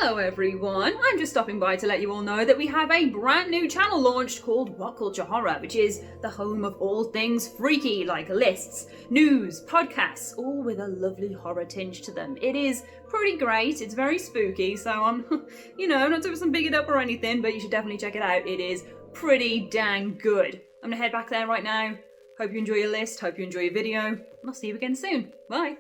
Hello everyone, I'm just stopping by to let you all know that we have a brand new channel launched called WhatCulture Horror, which is the home of all things freaky, like lists, news, podcasts, all with a lovely horror tinge to them. It is pretty great, it's very spooky, so I'm, not doing some big it up or anything, but you should definitely check it out. It is pretty dang good. I'm gonna head back there right now. Hope you enjoy your list, hope you enjoy your video, and I'll see you again soon. Bye.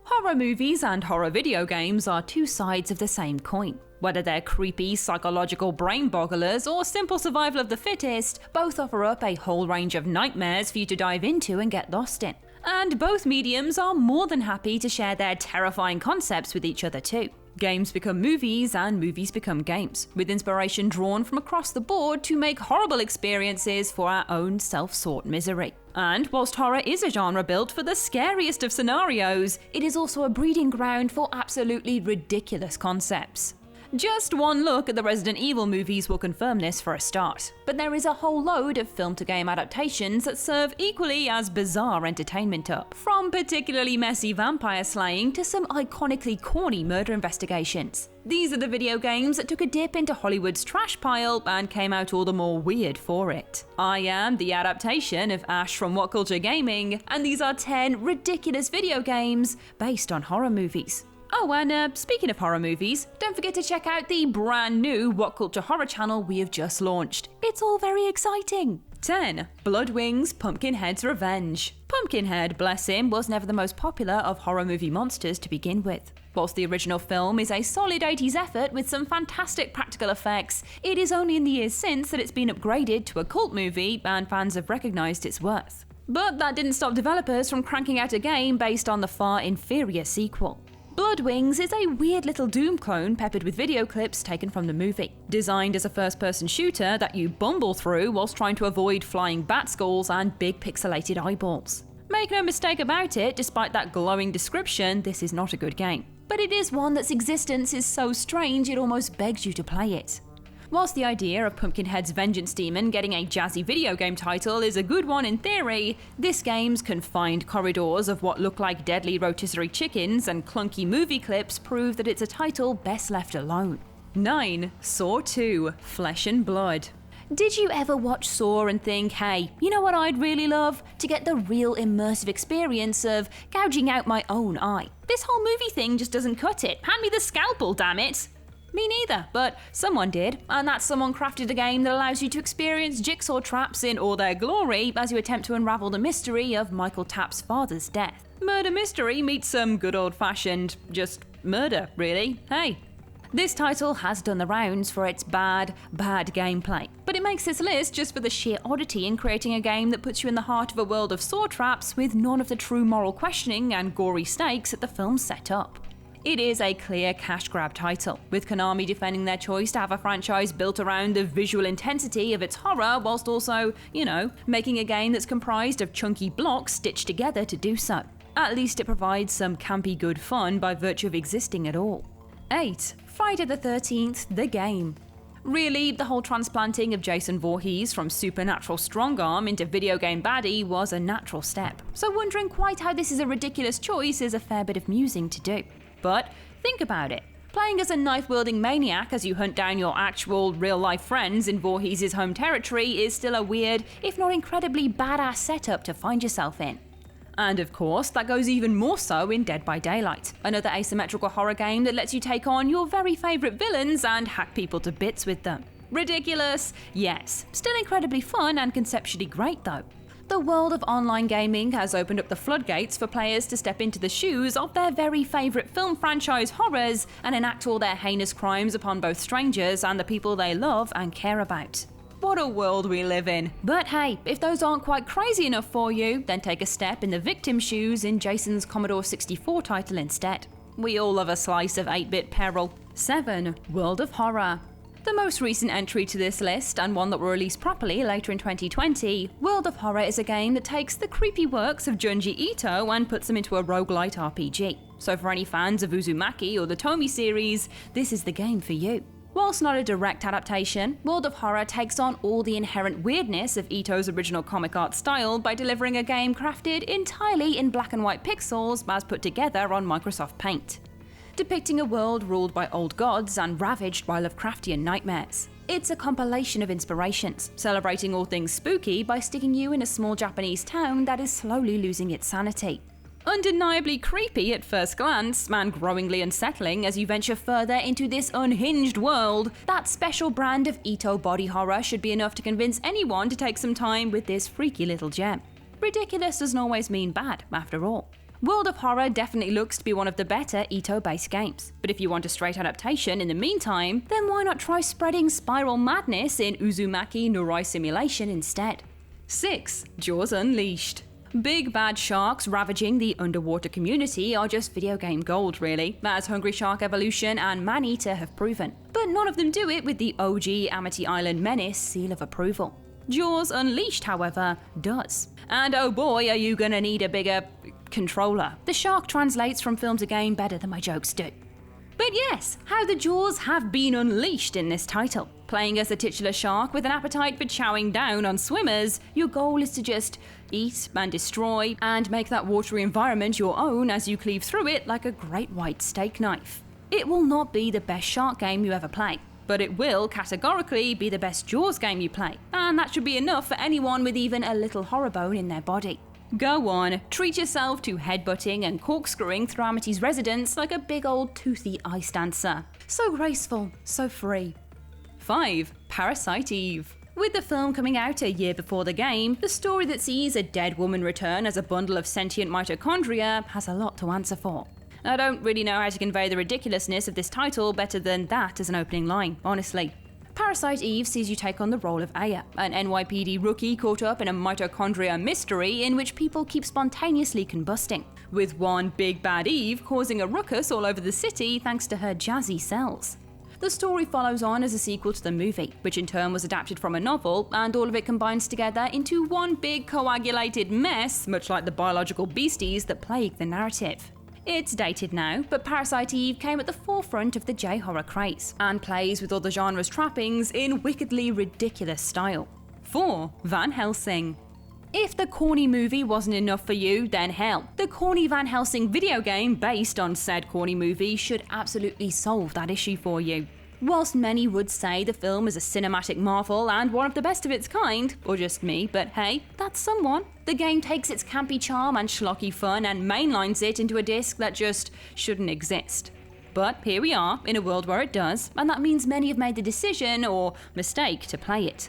Horror movies and horror video games are two sides of the same coin. Whether they're creepy, psychological brain bogglers or simple survival of the fittest, both offer up a whole range of nightmares for you to dive into and get lost in. And both mediums are more than happy to share their terrifying concepts with each other too. Games become movies and movies become games, with inspiration drawn from across the board to make horrible experiences for our own self-sought misery. And whilst horror is a genre built for the scariest of scenarios, it is also a breeding ground for absolutely ridiculous concepts. Just one look at the Resident Evil movies will confirm this for a start, but there is a whole load of film-to-game adaptations that serve equally as bizarre entertainment up, from particularly messy vampire slaying to some iconically corny murder investigations. These are the video games that took a dip into Hollywood's trash pile and came out all the more weird for it. I am the adaptation of Ash from WhatCulture Gaming, and these are 10 ridiculous video games based on horror movies. Oh, and speaking of horror movies, don't forget to check out the brand new WhatCulture Horror channel we have just launched. It's all very exciting. 10. Bloodwing's Pumpkinhead's Revenge. Pumpkinhead, bless him, was never the most popular of horror movie monsters to begin with. Whilst the original film is a solid 80s effort with some fantastic practical effects, it is only in the years since that it's been upgraded to a cult movie and fans have recognised its worth. But that didn't stop developers from cranking out a game based on the far inferior sequel. Bloodwings is a weird little Doom clone peppered with video clips taken from the movie. Designed as a first-person shooter that you bumble through whilst trying to avoid flying bat skulls and big pixelated eyeballs. Make no mistake about it, despite that glowing description, this is not a good game. But it is one that's existence is so strange it almost begs you to play it. Whilst the idea of Pumpkinhead's vengeance demon getting a jazzy video game title is a good one in theory, this game's confined corridors of what look like deadly rotisserie chickens and clunky movie clips prove that it's a title best left alone. 9. Saw 2: Flesh and Blood. Did you ever watch Saw and think, hey, you know what I'd really love? To get the real immersive experience of gouging out my own eye. This whole movie thing just doesn't cut it. Hand me the scalpel, damn it! Me neither, but someone did, and that someone crafted a game that allows you to experience jigsaw traps in all their glory as you attempt to unravel the mystery of Michael Tapp's father's death. Murder mystery meets some good old-fashioned, just murder, really. Hey. This title has done the rounds for its bad gameplay, but it makes this list just for the sheer oddity in creating a game that puts you in the heart of a world of saw traps with none of the true moral questioning and gory stakes that the film set up. It is a clear cash grab title, with Konami defending their choice to have a franchise built around the visual intensity of its horror whilst also, making a game that's comprised of chunky blocks stitched together to do so. At least it provides some campy good fun by virtue of existing at all. 8. Friday the 13th, the game. Really, the whole transplanting of Jason Voorhees from supernatural strongarm into video game baddie was a natural step, so wondering quite how this is a ridiculous choice is a fair bit of musing to do. But think about it. Playing as a knife-wielding maniac as you hunt down your actual, real-life friends in Voorhees' home territory is still a weird, if not incredibly badass setup to find yourself in. And of course, that goes even more so in Dead by Daylight, another asymmetrical horror game that lets you take on your very favourite villains and hack people to bits with them. Ridiculous? Yes. Still incredibly fun and conceptually great though. The world of online gaming has opened up the floodgates for players to step into the shoes of their very favourite film franchise horrors and enact all their heinous crimes upon both strangers and the people they love and care about. What a world we live in. But hey, if those aren't quite crazy enough for you, then take a step in the victim's shoes in Jason's Commodore 64 title instead. We all love a slice of 8-bit peril. 7. World of Horror. The most recent entry to this list, and one that will release properly later in 2020, World of Horror is a game that takes the creepy works of Junji Ito and puts them into a roguelite RPG. So for any fans of Uzumaki or the Tomy series, this is the game for you. Whilst not a direct adaptation, World of Horror takes on all the inherent weirdness of Ito's original comic art style by delivering a game crafted entirely in black and white pixels as put together on Microsoft Paint. Depicting a world ruled by old gods and ravaged by Lovecraftian nightmares. It's a compilation of inspirations, celebrating all things spooky by sticking you in a small Japanese town that is slowly losing its sanity. Undeniably creepy at first glance, and growingly unsettling as you venture further into this unhinged world, that special brand of Ito body horror should be enough to convince anyone to take some time with this freaky little gem. Ridiculous doesn't always mean bad, after all. World of Horror definitely looks to be one of the better Ito-based games, but if you want a straight adaptation in the meantime, then why not try spreading spiral madness in Uzumaki Nuroi Simulation instead? 6. Jaws Unleashed. Big bad sharks ravaging the underwater community are just video game gold really, as Hungry Shark Evolution and Man-Eater have proven. But none of them do it with the OG Amity Island Menace seal of approval. Jaws Unleashed, however, does. And oh boy, are you gonna need a bigger controller. The shark translates from film to game better than my jokes do. But yes, how the jaws have been unleashed in this title. Playing as a titular shark with an appetite for chowing down on swimmers, your goal is to just eat and destroy and make that watery environment your own as you cleave through it like a great white steak knife. It will not be the best shark game you ever play, but it will categorically be the best Jaws game you play, and that should be enough for anyone with even a little horror bone in their body. Go on, treat yourself to headbutting and corkscrewing through Amity's residence like a big old toothy ice dancer. So graceful, so free. 5. Parasite Eve. With the film coming out a year before the game, the story that sees a dead woman return as a bundle of sentient mitochondria has a lot to answer for. I don't really know how to convey the ridiculousness of this title better than that as an opening line, honestly. Parasite Eve sees you take on the role of Aya, an NYPD rookie caught up in a mitochondria mystery in which people keep spontaneously combusting, with one big bad Eve causing a ruckus all over the city thanks to her jazzy cells. The story follows on as a sequel to the movie, which in turn was adapted from a novel, and all of it combines together into one big coagulated mess, much like the biological beasties that plague the narrative. It's dated now, but Parasite Eve came at the forefront of the J-horror craze, and plays with all the genre's trappings in wickedly ridiculous style. 4. Van Helsing. If the corny movie wasn't enough for you, then hell, the corny Van Helsing video game based on said corny movie should absolutely solve that issue for you. Whilst many would say the film is a cinematic marvel and one of the best of its kind, or just me, but hey, that's someone. The game takes its campy charm and schlocky fun and mainlines it into a disc that just shouldn't exist. But here we are, in a world where it does, and that means many have made the decision, or mistake, to play it.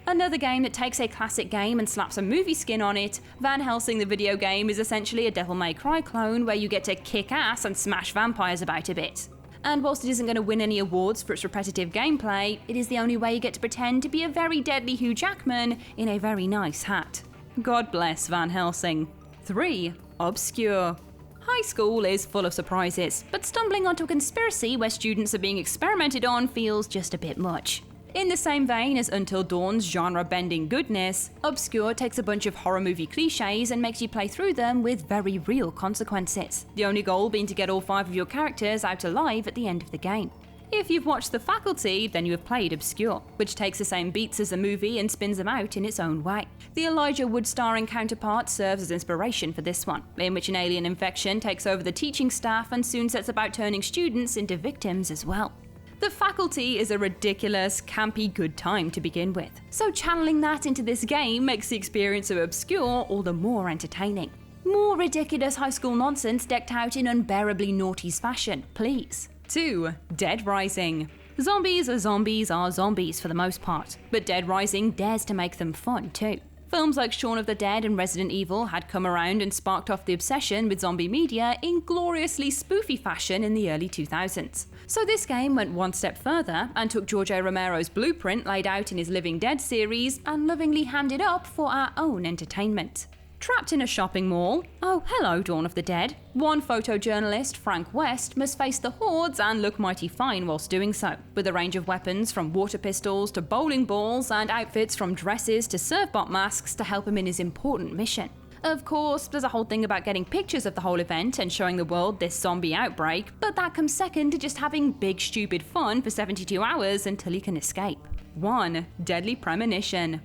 Another game that takes a classic game and slaps a movie skin on it, Van Helsing the video game is essentially a Devil May Cry clone where you get to kick ass and smash vampires about a bit. And whilst it isn't going to win any awards for its repetitive gameplay, it is the only way you get to pretend to be a very deadly Hugh Jackman in a very nice hat. God bless Van Helsing. 3. Obscure. High school is full of surprises, but stumbling onto a conspiracy where students are being experimented on feels just a bit much. In the same vein as Until Dawn's genre-bending goodness, Obscure takes a bunch of horror movie cliches and makes you play through them with very real consequences, the only goal being to get all 5 of your characters out alive at the end of the game. If you've watched The Faculty, then you have played Obscure, which takes the same beats as the movie and spins them out in its own way. The Elijah Wood starring counterpart serves as inspiration for this one, in which an alien infection takes over the teaching staff and soon sets about turning students into victims as well. The Faculty is a ridiculous, campy good time to begin with, so channeling that into this game makes the experience of Obscure all the more entertaining. More ridiculous high school nonsense decked out in unbearably naughty's fashion, please. 2. Dead Rising. Zombies are zombies for the most part, but Dead Rising dares to make them fun too. Films like Shaun of the Dead and Resident Evil had come around and sparked off the obsession with zombie media in gloriously spoofy fashion in the early 2000s. So this game went one step further and took George A. Romero's blueprint laid out in his Living Dead series and lovingly hammed it up for our own entertainment. Trapped in a shopping mall, oh hello Dawn of the Dead, one photojournalist, Frank West, must face the hordes and look mighty fine whilst doing so, with a range of weapons from water pistols to bowling balls and outfits from dresses to surfbot masks to help him in his important mission. Of course, there's a whole thing about getting pictures of the whole event and showing the world this zombie outbreak, but that comes second to just having big stupid fun for 72 hours until you can escape. 1. Deadly Premonition.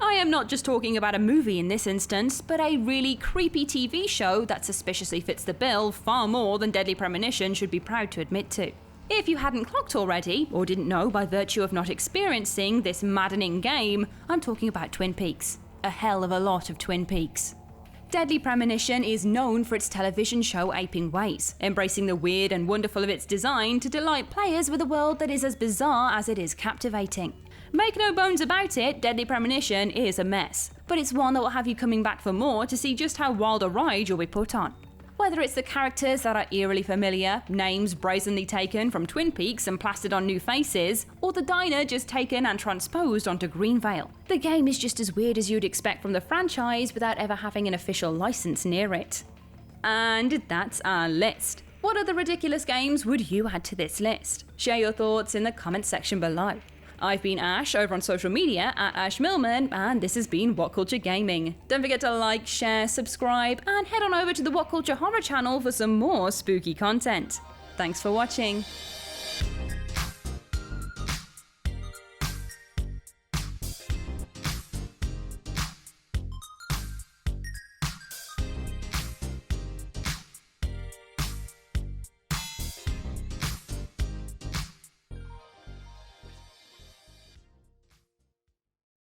I am not just talking about a movie in this instance, but a really creepy TV show that suspiciously fits the bill far more than Deadly Premonition should be proud to admit to. If you hadn't clocked already, or didn't know by virtue of not experiencing this maddening game, I'm talking about Twin Peaks. A hell of a lot of Twin Peaks. Deadly Premonition is known for its television show aping ways, embracing the weird and wonderful of its design to delight players with a world that is as bizarre as it is captivating. Make no bones about it, Deadly Premonition is a mess, but it's one that will have you coming back for more to see just how wild a ride you'll be put on. Whether it's the characters that are eerily familiar, names brazenly taken from Twin Peaks and plastered on new faces, or the diner just taken and transposed onto Greenvale, the game is just as weird as you'd expect from the franchise without ever having an official license near it. And that's our list. What other ridiculous games would you add to this list? Share your thoughts in the comments section below. I've been Ash over on social media at Ash Millman, and this has been WhatCulture Gaming. Don't forget to like, share, subscribe, and head on over to the WhatCulture Horror channel for some more spooky content. Thanks for watching.